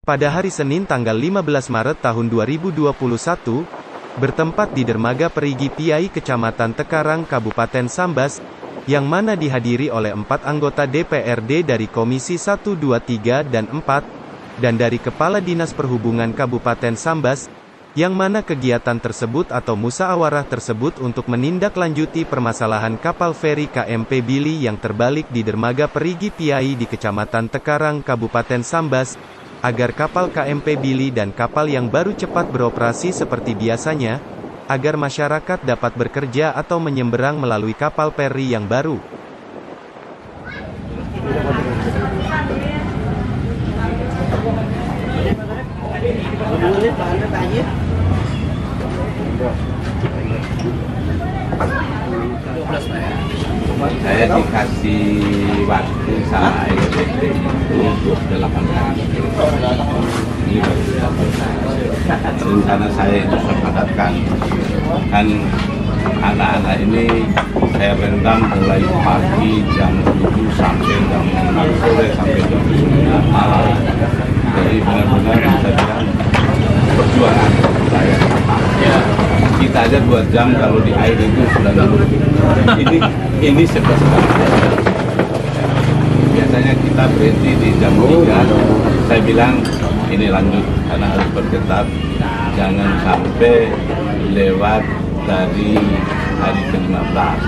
pada hari Senin tanggal 15 Maret tahun 2021, bertempat di Dermaga Perigi Piai Kecamatan Tekarang Kabupaten Sambas, yang mana dihadiri oleh 4 anggota DPRD dari Komisi 1, 2, 3, dan 4, dan dari Kepala Dinas Perhubungan Kabupaten Sambas, yang mana kegiatan tersebut atau musyawarah tersebut untuk menindaklanjuti permasalahan kapal feri KMP Bili yang terbalik di Dermaga Perigi Piai di Kecamatan Tekarang Kabupaten Sambas, agar kapal KMP Bili dan kapal yang baru cepat beroperasi seperti biasanya, agar masyarakat dapat bekerja atau menyeberang melalui kapal feri yang baru. Saya dikasih waktu sama ASDP itu 28 hari. Ini baru 28 hari. Rencana saya itu saya padatkan. Kan anak-anak ini saya rendam mulai pagi jam 7 sampai jam 6 sore sampai jam 9 malam. Jadi benar-benar bisa bilang perjuangan saya. Kita aja 2 jam kalau di air itu sudah dulu. Ini sebesar. Biasanya kita berhenti di jam 3. Saya bilang ini lanjut karena harus berketat. Jangan sampai lewat dari hari ke-15.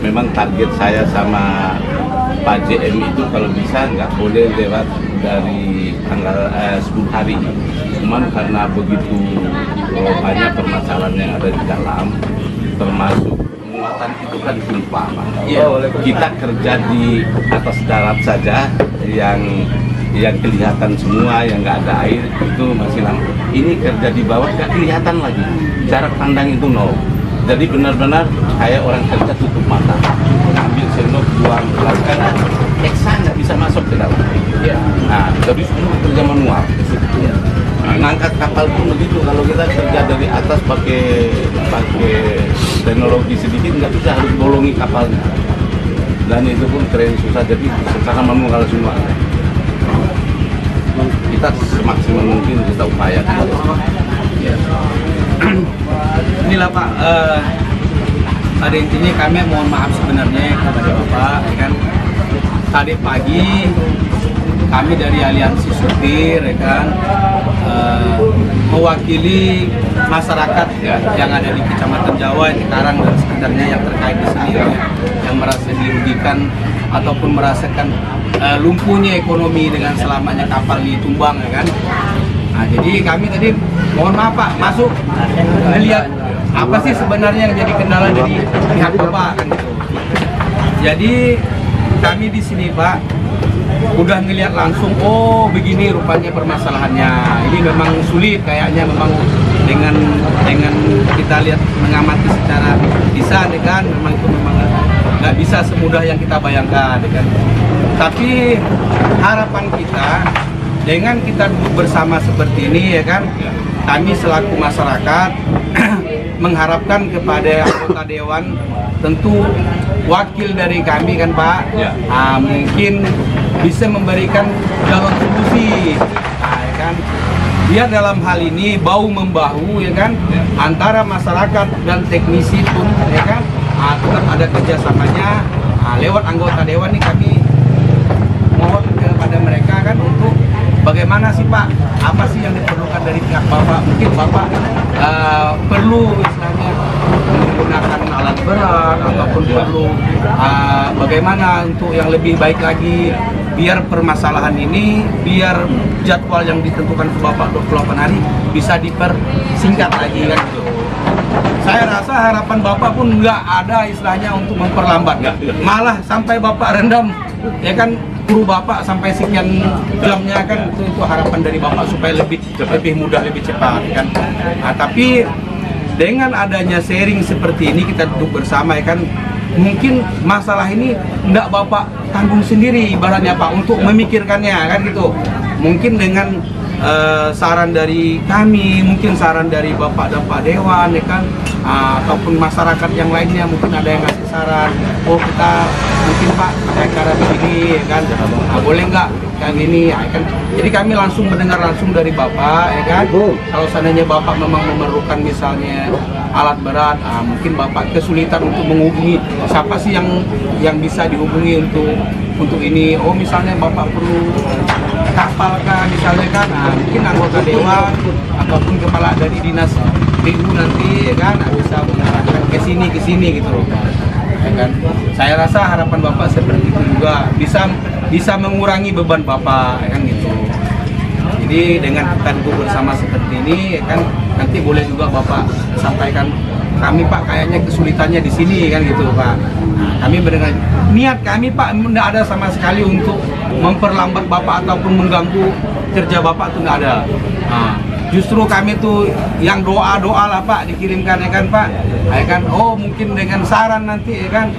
Memang target saya sama Pak JM itu kalau bisa nggak boleh lewat dari tanggal 10 hari. Cuman karena begitu banyak permasalahan yang ada di dalam, termasuk muatan itu kan tumpah, Pak. Kita kerja di atas darat saja, yang kelihatan semua, yang nggak ada air itu masih lama. Ini kerja di bawah nggak kelihatan lagi, jarak pandang itu nol. Jadi benar-benar kayak orang kerja tutup mata, ambil sendok, buang gelas, karena eksa nggak bisa masuk ke dalam. Nah, jadi semua kerja manual. Nah, ngangkat kapal pun begitu, kalau kita kerja dari atas pakai teknologi sedikit nggak bisa, harus bolongi kapalnya. Dan itu pun keren susah, jadi secara manual semua. Kita semaksimal mungkin kita upayakan. Inilah Pak, pada intinya kami mohon maaf sebenarnya kepada Bapak, ya kan. Tadi pagi kami dari aliansi supir, ya kan, mewakili masyarakat yang ada di Kecamatan Jawa, Tekarang dan sekitarnya yang terkait di sini, yang merasa dirugikan ataupun merasakan lumpuhnya ekonomi dengan selamanya kapal ditumbang, ya kan. Nah, jadi kami tadi mohon maaf Pak, masuk melihat apa sih sebenarnya yang jadi kendala dari pihak Bapak, kan gitu. Jadi kami di sini Pak udah ngelihat langsung, oh begini rupanya permasalahannya. Ini memang sulit kayaknya, memang dengan kita lihat mengamati secara lisan, kan memang itu memang nggak bisa semudah yang kita bayangkan, kan. Tapi harapan kita dengan kita duduk bersama seperti ini, ya kan, kami selaku masyarakat mengharapkan kepada anggota dewan, tentu wakil dari kami kan Pak, mungkin bisa memberikan jalan solusi, ya kan, biar dalam hal ini bahu membahu, ya kan, antara masyarakat dan teknisi pun, ya kan, tetap ada kerjasamanya. Lewat anggota dewan ini kami mohon kepada mereka kan untuk bagaimana sih Pak, apa sih yang diperlukan dari pihak Bapak? Mungkin Bapak perlu istilahnya menggunakan alat berat, ataupun perlu bagaimana untuk yang lebih baik lagi, biar permasalahan ini, biar jadwal yang ditentukan ke Bapak 28 hari bisa dipersingkat lagi, kan gitu. Saya rasa harapan Bapak pun nggak ada istilahnya untuk memperlambat, malah sampai Bapak rendam, ya kan, kru Bapak sampai sekian jamnya, kan itu harapan dari Bapak supaya lebih mudah, lebih cepat, kan. Nah, tapi dengan adanya sharing seperti ini, kita duduk bersama, ya kan, mungkin masalah ini enggak Bapak tanggung sendiri ibaratnya Pak untuk memikirkannya, kan gitu. Mungkin dengan saran dari kami, mungkin saran dari Bapak dan Pak Dewan, ya kan, ataupun masyarakat yang lainnya, mungkin ada yang ngasih saran, oh kita mungkin mungkin Pak kayak cara begini ya kan, boleh nggak kayak gini ya kan. Jadi kami langsung mendengar langsung dari Bapak ya kan. Kalau seandainya Bapak memang memerlukan misalnya alat berat, mungkin Bapak kesulitan untuk menghubungi siapa sih yang bisa dihubungi untuk ini. Oh misalnya Bapak perlu kapal kah misalnya kan, mungkin anggota dewan ataupun kepala dari dinas PU nanti ya kan, bisa mengarahkan ke sini gitu loh ya kan. Saya rasa harapan Bapak seperti itu juga bisa mengurangi beban Bapak ya kan gitu. Jadi dengan kita duduk bersama seperti ini ya kan, nanti boleh juga Bapak sampaikan, kami Pak kayaknya kesulitannya di sini kan gitu Pak. Kami mendengar niat kami Pak tidak ada sama sekali untuk memperlambat Bapak ataupun mengganggu kerja Bapak, itu tidak ada. Justru kami tuh yang doa lah Pak dikirimkan ya kan Pak, ya kan. Oh mungkin dengan saran nanti ya kan,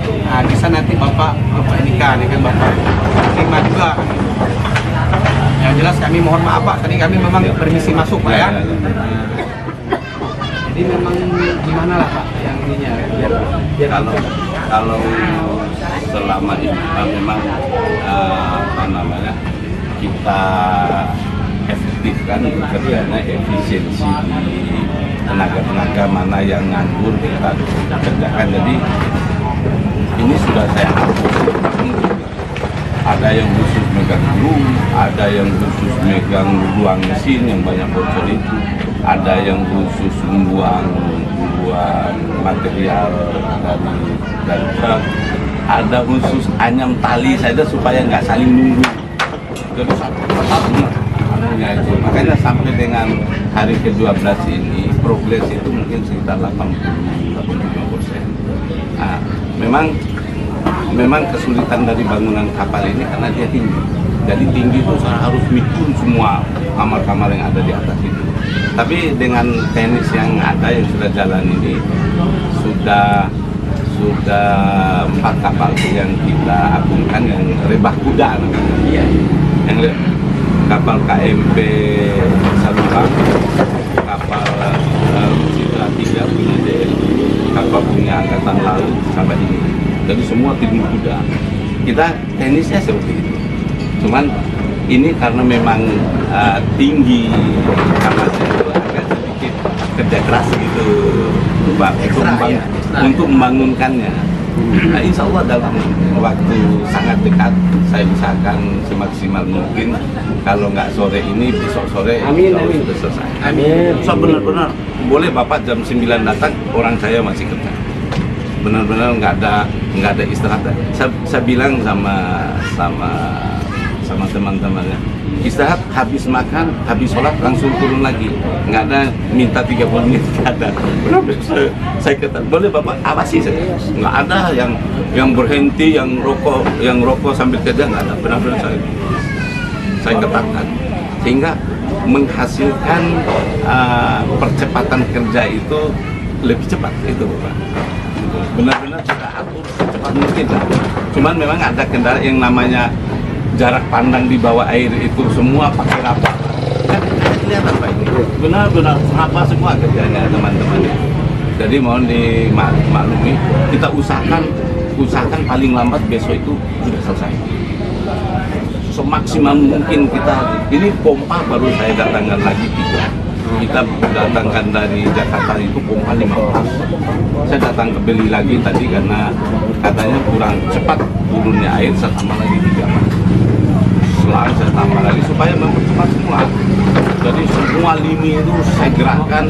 bisa nanti Bapak ini kan ya kan, Bapak terima juga. Yang jelas kami mohon maaf Pak, tadi kami memang permisi masuk Pak ya. Jadi memang gimana lah Pak yang ininya biar kalau selama ini memang apa namanya, kita efektifkan kerjanya, efisiensi di tenaga mana yang nganggur kita kerjakan. Jadi ini sudah saya hapus. Ada yang khusus megang dulu, ada yang khusus megang ruang mesin yang banyak bocor itu, ada yang khusus membuang material dari truk, ada khusus anyam tali saja supaya nggak saling nunggu. Jadi satu itu. Makanya sampai dengan hari ke-12 ini progres itu mungkin sekitar 85%. Nah, memang kesulitan dari bangunan kapal ini karena dia tinggi. Jadi tinggi itu harus mikun semua kamar-kamar yang ada di atas itu. Tapi dengan teknis yang ada yang sudah jalan ini, sudah 4 kapal yang kita agungkan, yang rebah kuda namanya. Yang kapal KMP Saluang, kapal Citra 3 punya DLI, kapal punya Angkatan Laut sampai ini. Jadi semua tim kuda. Kita teknisnya seperti itu. Cuman ini karena memang tinggi, karena agak sedikit kerja keras gitu Pak, untuk membangunkannya. Nah, insya Allah dalam waktu sangat dekat saya usahakan semaksimal mungkin. Kalau nggak sore ini, besok sore sudah selesai. Amin. So benar-benar boleh Bapak jam 9 datang, orang saya masih kerja. Benar-benar nggak ada istirahat. Saya bilang sama teman-temannya, istirahat habis makan, habis sholat langsung turun lagi, nggak ada minta 30 menit, nggak ada. Saya kata boleh Bapak awasi saja, nggak ada yang berhenti, yang rokok sambil kerja, nggak ada. Benar-benar saya ketatkan sehingga menghasilkan percepatan kerja itu lebih cepat itu Bapak. Benar-benar kita atur secepat mungkin lah. Cuman memang ada kendala yang namanya jarak pandang di bawah air itu semua pakai raba. Kan kelihatan Pak ini. Benar-benar raba semua kerjanya teman-teman. Jadi mohon dimaklumi, kita usahakan paling lambat besok itu sudah selesai. Semaksimal mungkin kita, ini pompa baru saya datangkan lagi 3. Kita datangkan dari Jakarta itu pompa 15. Saya datang ke Beli lagi tadi karena katanya kurang cepat turunnya air, saya tambah lagi 3. Selang saya tambah lagi supaya mempercepat semua. Jadi semua lini itu saya gerakkan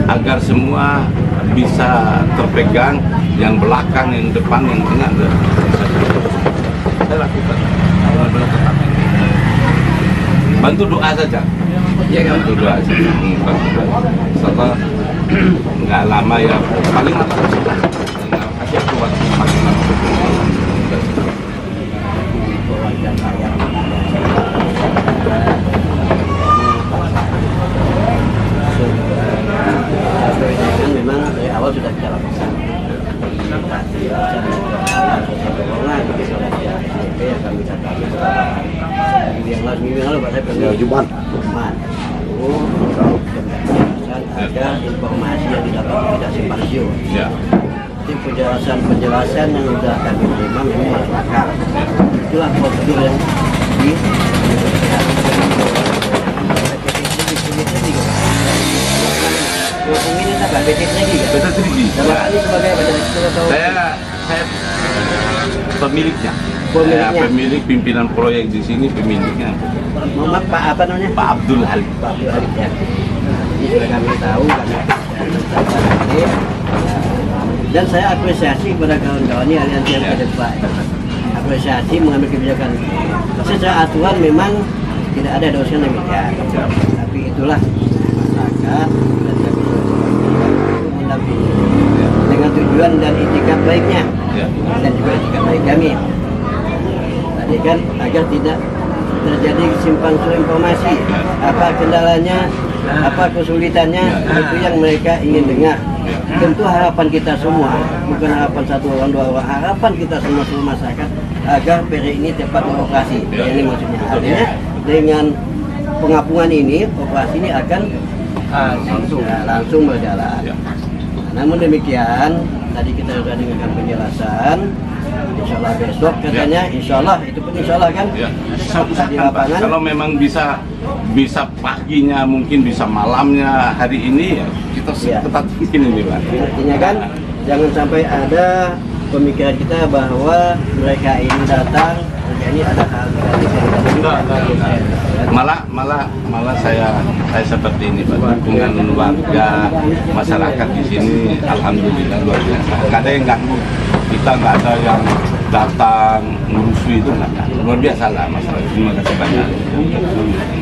agar semua bisa terpegang, yang belakang, yang depan, yang tengah. Saya lakukan. Bantu doa saja. Ya, bantu doa saja. Setelah nggak lama ya, paling lama kasih aku waktu paling lama. Memang dari awal sudah bicara minggu yang lalu Pak saya pernah Jumat. Ada informasi yang didapat tidak simpansio. Ya. Jadi penjelasan yang sudah kami terima memang masuk akal. Itulah prosedur yang ini tak BTS lagi kan? Betul tinggi. Sama kali sebagai badan eksekutif atau Saya pemiliknya. Pemiliknya. Saya pemilik pimpinan proyek di sini, pemiliknya Muhammad Pak apa namanya? Pak Abdul Halim. Pak Abdul Halim ya. Ini sudah kami tahu kami dan saya apresiasi kepada kawan-kawan ini aliansi yang ke depan. Apresiasi mengambil kebijakan. Secara aturan memang tidak ada dosen demikian. Tapi itulah masyarakat dan kami mendampingi dengan tujuan dan itikat baiknya dan juga itikat baik kami. Tadi kan agar tidak terjadi simpang siur informasi, apa kendalanya, apa kesulitannya, itu yang mereka ingin dengar. Tentu harapan kita semua, bukan harapan satu orang dua orang, harapan kita semua seluruh masyarakat agar PRI ini cepat beroperasi. Ini maksudnya, artinya dengan pengapungan ini, operasi ini akan langsung berjalan. Namun demikian, tadi kita sudah dengarkan penjelasan. Insya Allah besok katanya, insya Allah itu pun insya Allah kan bisa di lapangan. Kalau memang bisa paginya, mungkin bisa malamnya hari ini ya kita tetap mungkin ini Pak. Artinya kan jangan sampai ada pemikiran kita bahwa mereka ini datang, mereka ini ada hal malah saya seperti ini Pak. Dukungan warga masyarakat di sini alhamdulillah luar biasa. Nggak ada yang ganggu. Kita nggak ada yang datang ngurusui itu nggak ada. Luar biasa lah masalah. Terima kasih banyak.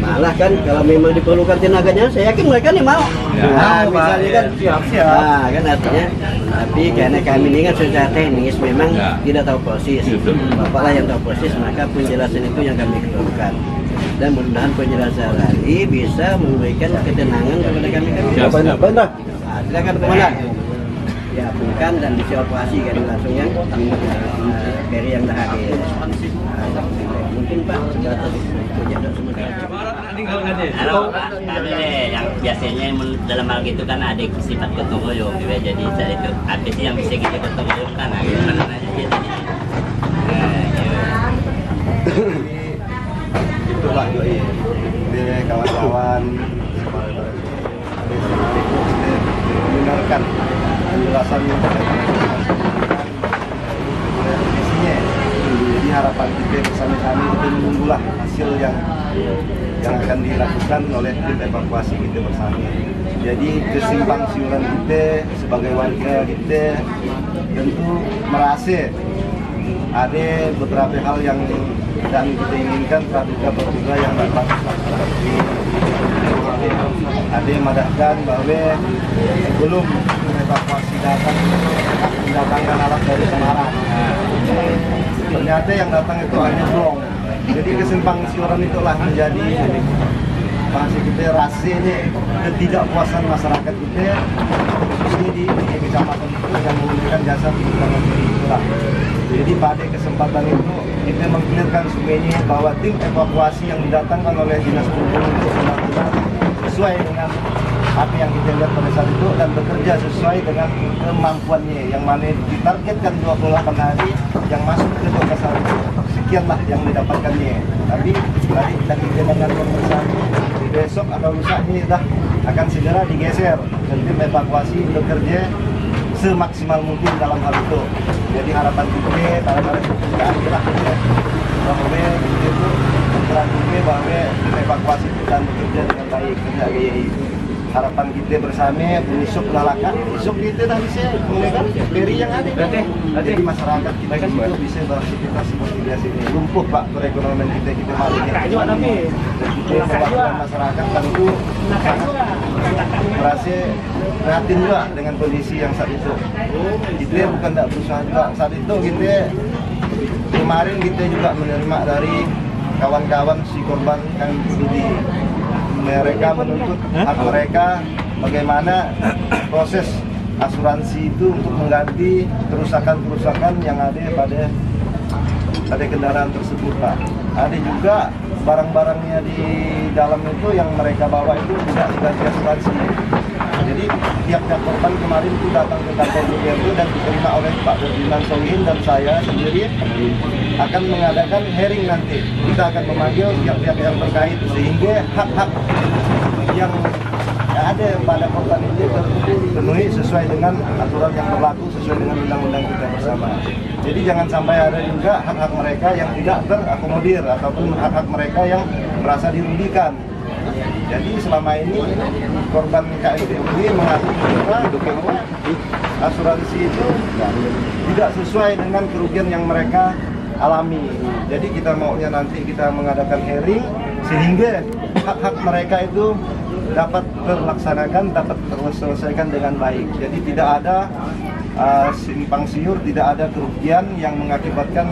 Malah kan kalau memang diperlukan tenaganya, saya yakin mereka nih mau. Ya, misalnya kan siap. Nah, kan artinya. Tapi karena kami ini kan secara teknis memang tidak tahu proses. Bapak lah yang tahu proses, maka penjelasan itu yang kami perlukan. Dan mudah-mudahan penjelasan tadi bisa memberikan ketenangan kepada kami. Silakan Komandan. Ya, bukan dan bisa operasi kan langsung yang dari yang dah hadir. Mungkin Pak sudah Halo Pak, yang biasanya dalam hal gitu kan ada sifat gotong royong, jadi saya itu apa sih yang bisa kita gotong royong kan? Gimana aja tadi? Itulah Joy, ini kawan-kawan mendengarkan penjelasan yang isinya. Jadi harapan kita bersama kami itu menunggulah hasil yang akan dilakukan oleh tim evakuasi kita bersama. Jadi kesimpang siuran kita sebagai warga kita tentu merasa ada beberapa hal yang tidak kita inginkan praduga yang datang seperti ada yang mengatakan bahwa sebelum evakuasi datang mendatangkan alat dari Semarang. Ternyata yang datang itu hanya drone. Jadi kesimpang siuran itulah menjadi bahasa kita rasanya ketidakpuasan masyarakat kita khususnya di kecamatan itu yang menggunakan jasa penerbangan itulah. Jadi pada kesempatan itu kita mengklirkan semuanya bahwa tim evakuasi yang didatangkan oleh Dinas Perhubungan untuk melakukan sesuai dengan apa yang kita lihat pada saat itu dan bekerja sesuai dengan kemampuannya yang mana ditargetkan 28 hari yang masuk ke 12 hari itu sekianlah yang didapatkannya. Tapi tadi kita dengan pemeriksaan besok atau lusa ini sudah akan segera digeser dan tim evakuasi bekerja semaksimal mungkin dalam hal itu. Jadi harapan kita adalah bahwa itu bahwa evakuasi kita bekerja dengan baik kerja itu. Harapan kita bersama besok lalakan, besok kita dah bisa menggunakan beri yang ada. Jadi masyarakat kita itu bisa beraktivitas seperti biasa ini. Lumpuh Pak perekonomian kita malu. Kita perwakilan masyarakat tentu merasa prihatin juga dengan kondisi yang saat itu. Kita bukan tak berusaha juga. Saat itu kita kemarin kita juga menerima dari kawan-kawan si korban yang studi. Mereka menuntut hak mereka bagaimana proses asuransi itu untuk mengganti kerusakan-kerusakan yang ada pada kendaraan tersebut Pak. ada juga barang-barangnya di dalam itu yang mereka bawa itu tidak diganti asuransi. Jadi tiap-tiap korban kemarin itu datang ke kantor DPRD dan diterima oleh Pak Ferdinand Solihin dan saya sendiri akan mengadakan hearing nanti. Kita akan memanggil pihak-pihak yang terkait sehingga hak-hak yang ada pada korban ini terpenuhi sesuai dengan aturan yang berlaku, sesuai dengan undang-undang kita bersama. Jadi jangan sampai ada juga hak-hak mereka yang tidak terakomodir ataupun hak-hak mereka yang merasa dirugikan. Jadi selama ini korban KMPUD mengaku bahwa asuransi itu tidak sesuai dengan kerugian yang mereka alami. Jadi kita maunya nanti kita mengadakan hearing sehingga hak-hak mereka itu dapat terlaksanakan, dapat terselesaikan dengan baik. Jadi tidak ada simpang siur, tidak ada kerugian yang mengakibatkan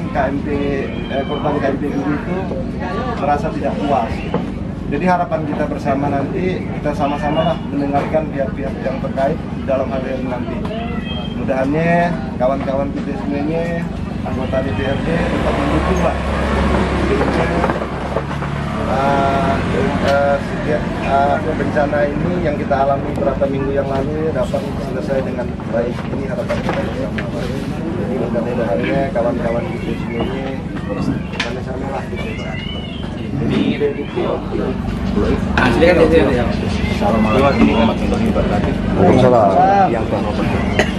korban KMPUD itu merasa tidak puas. Jadi harapan kita bersama nanti kita sama-sama lah mendengarkan pihak-pihak yang terkait dalam hal ini nanti. Mudah-mudahannya kawan-kawan kita semuanya anggota DPRD dapat mendukung lah. Setiap bencana ini yang kita alami beberapa minggu yang lalu dapat selesai dengan baik. Ini harapan kita bersama. Jadi mudah-mudahannya kawan-kawan kita semuanya sama-sama lah. Assalamualaikum warahmatullahi wabarakatuh. Waalaikumsalam. Yang terhormat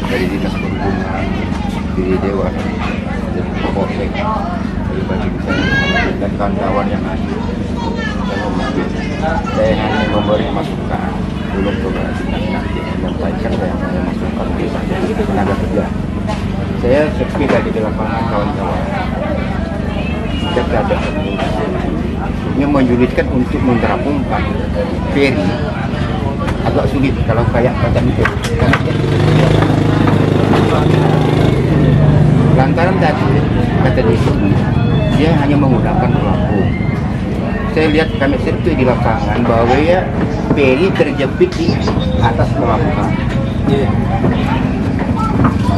dari Dinas Perhubungan, dari Dewan, dari Polsek, dari Bagi dan kawan-kawan yang hadir. Saya hanya memberi masukan, belum coba nanti menyampaikan saya hanya masukan dari tenaga kerja. Saya sepeda di lapangan kawan-kawan. Kita ada yang menyulitkan untuk menerapungkan feri agak sulit kalau kayak macam itu. Lantaran tadi kata dia hanya menggunakan pelampung. Saya lihat kami itu di lapangan bahwa ya feri terjepit di atas pelabuhan.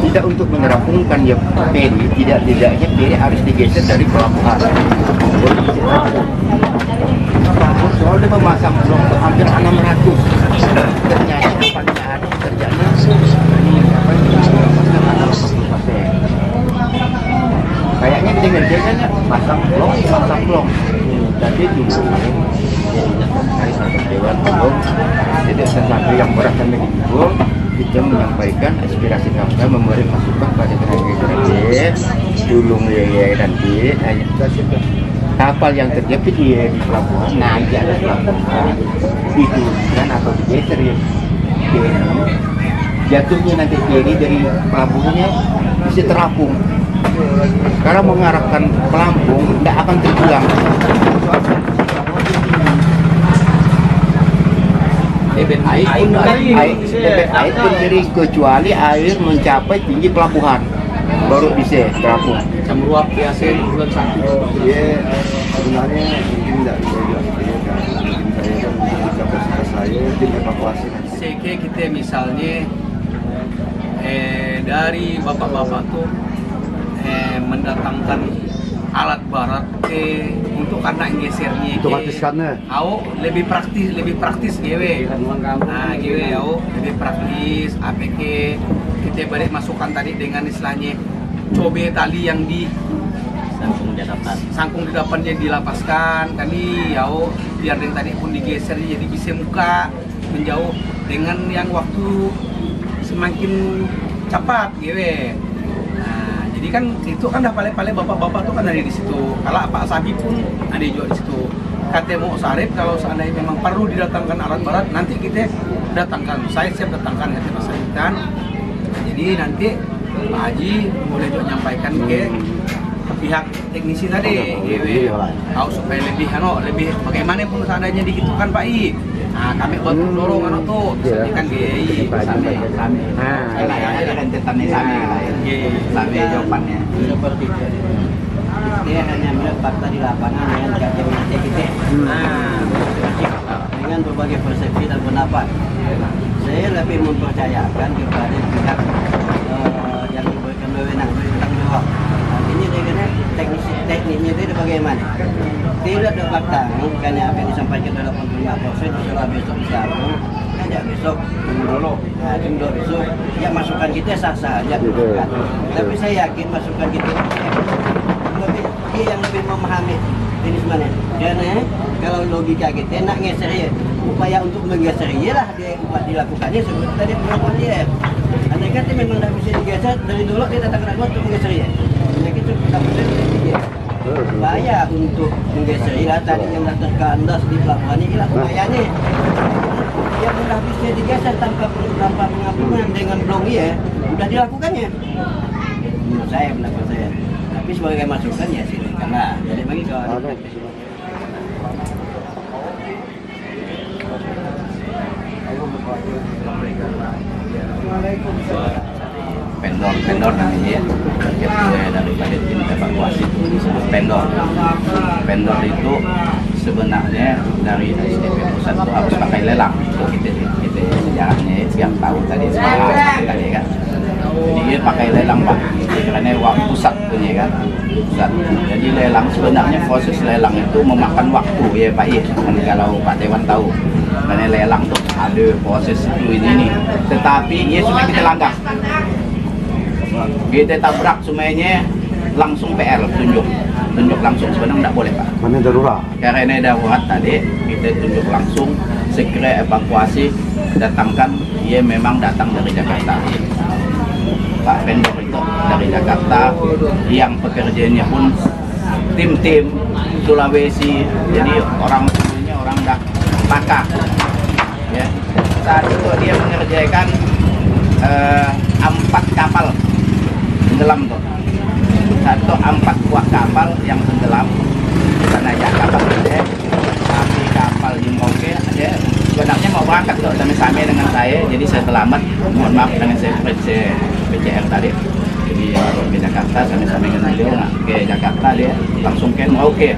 Tidak untuk menerapungkan ya feri, tidaknya feri harus digeser dari pelabuhan. Soalnya memasang blok hampir 600. Ternyata apa kerjanya ini apa 60%. Kayaknya kita ngerjakannya pasang blok. Tapi dulu dari satu dewan belum. Jadi sesuatu yang berat kami itu kita menyampaikan aspirasi kami, memberi masukan pada tenaga kerja, tolong ya nanti kapal yang terjepit di pelabuhan, nanti ada pelabuhan itu kan atau digeser ya jatuhnya nanti feri dari pelabuhannya bisa terapung karena mengarahkan pelampung tidak akan terpulang. Air pun dari kecuali air mencapai tinggi pelabuhan baru bisa terapung. Meluap biasa bulan 1. Ya sebenarnya mungkin tidak bisa dilakukan. Mungkin saya kan kapasitas saya tim evakuasi. Seke kita misalnya dari bapak-bapak tuh mendatangkan alat berat untuk karena gesernya Otomatis karena lebih praktis GW. Nah GW lebih praktis APK kita balik masukkan tadi dengan istilahnya cobe tali yang di sangkung di depannya dilapaskan tadi biar yang tadi pun digeser jadi bisa muka menjauh dengan yang waktu semakin cepat GW. Jadi kan itu kan dah paling bapak-bapak tuh kan ada di situ. Kalau Pak Sabi pun ada juga di situ. Kata mau Sarip kalau seandainya memang perlu didatangkan alat berat nanti kita datangkan. Saya siap datangkan kata Mas Sarip kan. Jadi nanti Pak Haji boleh juga nyampaikan ke pihak teknisi tadi, tahu supaya lebih bagaimana pun seandainya digitukan Pak I. Nah kami buat dorong tuh, kan GI. Sampai jawabannya. Seperti itu. Dia hanya melihat fakta di lapangan dengan kajian kita. Dengan berbagai persepsi dan pendapat. Saya lebih mempercayakan kepada pihak yang diberikan wewenang bertanggung jawab. Ini dia kena tekniknya itu bagaimana? Tidak ada belakang, karena apa yang disampaikan dalam 85% setelah besok siapkan, kan besok tunggu dulu. Nah, tunggu besok, ya masukan kita sah-sah aja. Kan? Tapi saya yakin masukan kita dia yang lebih memahami jenis mana. Karena kalau logika kita nak ngeser ya, upaya untuk menggeser ya lah dia buat dilakukannya seperti tadi pengakuan dia. Andai kata memang tidak bisa digeser dari dulu dia datang ke untuk menggeser ya. Jadi itu kita benar dia. Upaya untuk menggeser ya tadi yang datang kandas di pelabuhan ini lah upayanya. Dia mudah bisa digeser tanpa pengampunan dengan blong ya, sudah dilakukannya. Menurut saya pendapat saya. Tapi sebagai masukan ya silakanlah. Jadi bagi kawan. Pendor namanya ya, daripada tim evakuasi itu disebut pendor. Pendor itu sebenarnya dari SDP pusat itu harus pakai lelang. Itu kita sejarahnya setiap tahun tadi sekali kan. Jadi dia pakai lelang Pak, karena waktu pusat punya kan. Pusat. Jadi lelang sebenarnya proses lelang itu memakan waktu ya Pak ya. Kan kalau Pak Dewan tahu. Karena lelang tuh ada proses itu ini. Tetapi ya sudah kita langgar. Kita tabrak semuanya langsung PR tunjuk langsung sebenarnya tidak boleh Pak. Mana darurat? Karena darurat tadi kita tunjuk langsung segera evakuasi datangkan ia memang datang dari Jakarta. Pak Pendor itu dari Jakarta yang pekerjaannya pun tim Sulawesi jadi orang dah pakar ya. Saat itu dia mengerjakan 4 kapal tenggelam tuh. 4 buah kapal yang tenggelam bukan aja kapal gede tapi kapal di Merauke aja sebenarnya mau berangkat tuh sama-sama dengan saya jadi saya terlambat mohon maaf karena saya PCR tadi jadi ke Jakarta sama-sama dengan beliau ke Jakarta dia langsung ke Merauke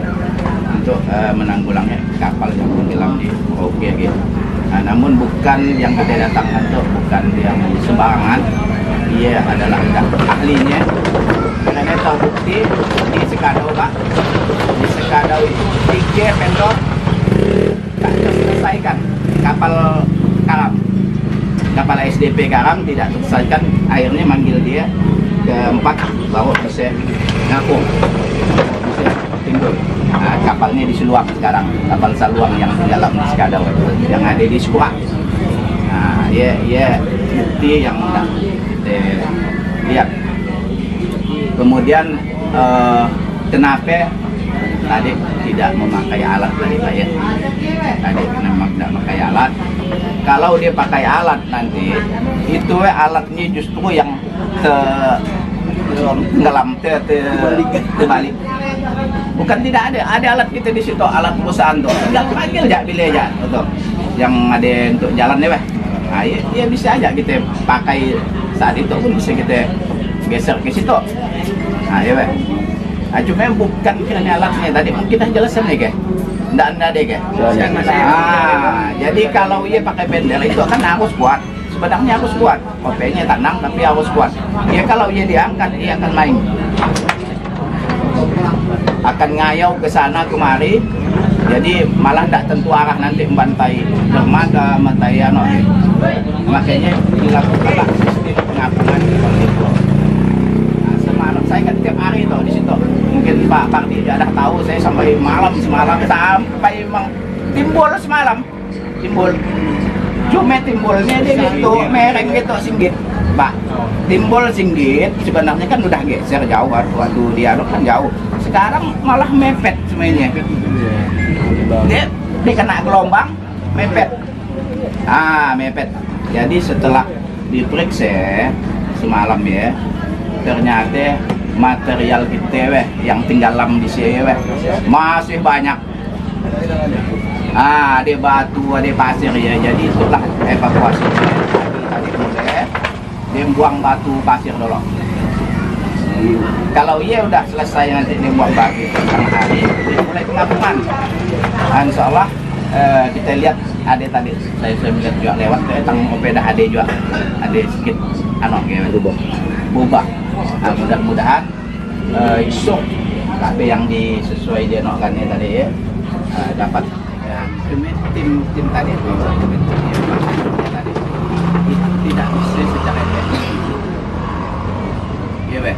untuk menanggulangi kapal yang tenggelam di Merauke gitu. Nah, namun bukan yang kita datangkan tuh bukan yang sembarangan dia adalah ahlinya karena tahu bukti di Sekadau Pak di Sekadau itu 3 pendor tak selesaikan kapal karam kapal SDP karam tidak selesaikan akhirnya manggil dia ke-4 bawa bisa ngapung bisa timbul kapalnya di Seluang sekarang kapal Saluang yang dalam di Sekadau yang ada di Surak nah ya bukti yang tidak lihat kemudian kenapa tadi tidak memakai alat tadi Pak ya tadi kenapa tidak memakai alat kalau dia pakai alat nanti itu alatnya justru yang tenggelam terbalik bukan tidak ada alat kita di situ alat perusahaan tuh tinggal panggil aja bila aja betul yang ada untuk jalan deh nah ya bisa aja kita pakai saat itu pun bisa kita geser ke situ nah ya weh nah, cuma bukan kiranya alatnya tadi kita jelasin nih nggak ada deh jadi kalau ia pakai bender itu kan harus kuat sebenarnya harus kuat OP-nya tenang tapi harus kuat ya kalau ia diangkat ia akan main akan ngayau ke sana kemari jadi malah tidak tentu arah nanti membantai dermaga membantai makanya dilakukanlah sistem pengapungan seperti itu nah, semalam saya kan tiap hari itu di situ mungkin Pak Pardi tidak tahu saya sampai malam semalam sampai memang timbul semalam cuma timbulnya dia gitu mereng gitu singgit Pak timbul singgit sebenarnya kan udah geser jauh waktu dia kan jauh sekarang malah mepet semuanya dia kena gelombang mepet mepet jadi setelah diperiksa semalam ya ternyata material kita yang tenggelam di sini masih banyak ada batu ada pasir ya jadi itulah evakuasi tadi mulai dia buang batu pasir dulu kalau ia udah selesai nanti dia buang batu tengah hari dia mulai pengapungan insya Allah kita lihat ada tadi saya melihat juga lewat tentang opeda ada juga ada sedikit berubah mudah-mudahan isok tapi yang sesuai dia nokannya tadi ya dapat tim tadi itu tadi itu tidak bisa secara teknis ya weh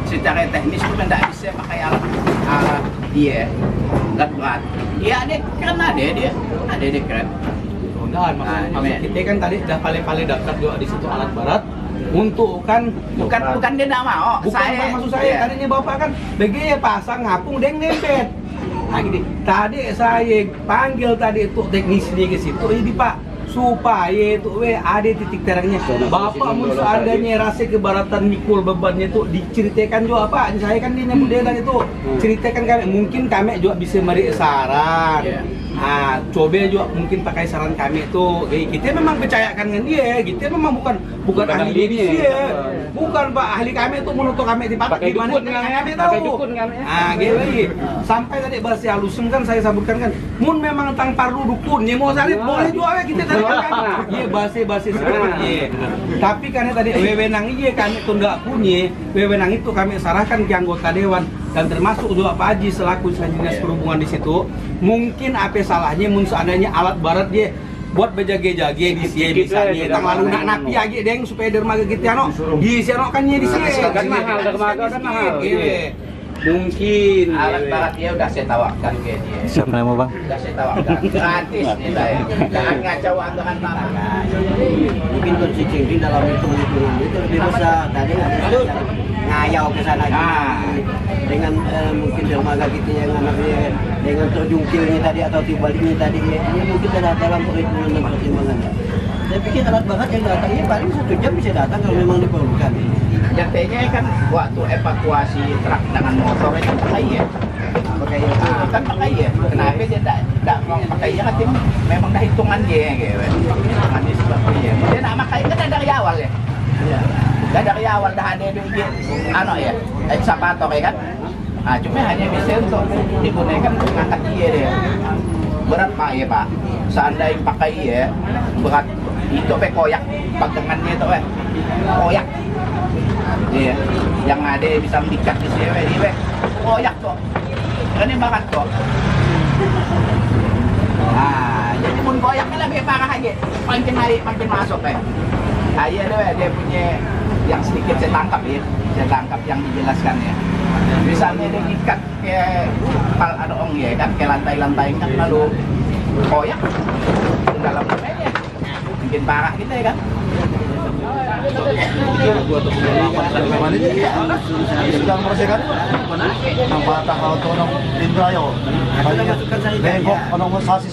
secara teknis itu tidak bisa pakai alat dia berat ya ada keren ada keren maksud kita kan tadi udah paling dekat juga di situ alat berat untuk kan bukan dia tidak mau maksud saya tadinya bapak kan BG pasang ngapung deng nempet. Nah gini, tadi saya panggil tadi itu teknisnya ke situ, ini Pak, supaya itu ada titik terangnya. Bapak mun seandainya rasa keberatan mikul bebannya itu diceritakan juga Pak. Saya kan dia nyebut dia dan itu ceritakan kami, mungkin kami juga bisa beri saran. Nah, coba juga mungkin pakai saran kami itu, kita memang percayakan dengan dia, kita memang bukan ahli dia, bukan Pak ahli kami itu menutup kami di pakai gimana kami tahu. Ah, gitu. Sampai tadi bahasa halusin kan saya sebutkan kan, mun memang tentang parlu dukun, ya mau salib boleh juga kita tadi kan. Iya bahasa sebenarnya. Tapi karena tadi wewenang iya kami itu enggak punya, wewenang itu kami sarahkan ke anggota dewan dan termasuk juga Pak Haji selaku dinas perhubungan di situ. Mungkin apa salahnya mun seandainya alat barat dia buat berjaga-jaga di sini misalnya tang lalu nak napi aja deng supaya dermaga kita no di sini kan di sini kan mahal dermaga kan mahal. Mungkin alat barat dia udah saya tawarkan ke dia. Siapa yang mau Bang? Udah saya tawarkan gratis kita ya. Jangan ngacau anggaran tanah. Mungkin konsisten di dalam hitung-hitungan itu lebih besar. Tadi ada ngayau ke sana dengan mungkin dermaga kita yang anaknya dengan terjungkilnya tadi atau tibaliknya tadi ini mungkin ada dalam perhitungan dan pertimbangan. Saya pikir alat barat yang datangnya paling 1 jam bisa datang kalau memang diperlukan. Jadinya kan waktu evakuasi truk dengan motor itu pakai ya. Kan pakai ya. Kenapa dia tidak mau pakai ya? Kan memang dah hitungan dia gitu. Hitungan dia sebabnya. Dia nak pakai kan dari awal ya. Dari awal dah ada dia ya. Ekskavator ya kan. Nah, cuma hanya bisa untuk digunakan mengangkat dia. Berat Pak ya Pak. Seandainya pakai ya berat itu koyak bagangannya itu koyak. Iya, yang ada bisa mengikat di sini, ini koyak kok. Ini berat kok. Nah, jadi mun koyaknya lebih parah aja. Makin naik, makin masuk Saya dia punya yang sedikit saya tangkap ya. Saya tangkap yang dijelaskan ya. Misalnya dia ikat ke pal adong ya kan, ke lantai-lantai kan lalu koyak di dalam rumahnya. Mungkin parah gitu ya kan. Sedang bersihkan nampak tak auto nong Indrayo. Bengkok nong sasis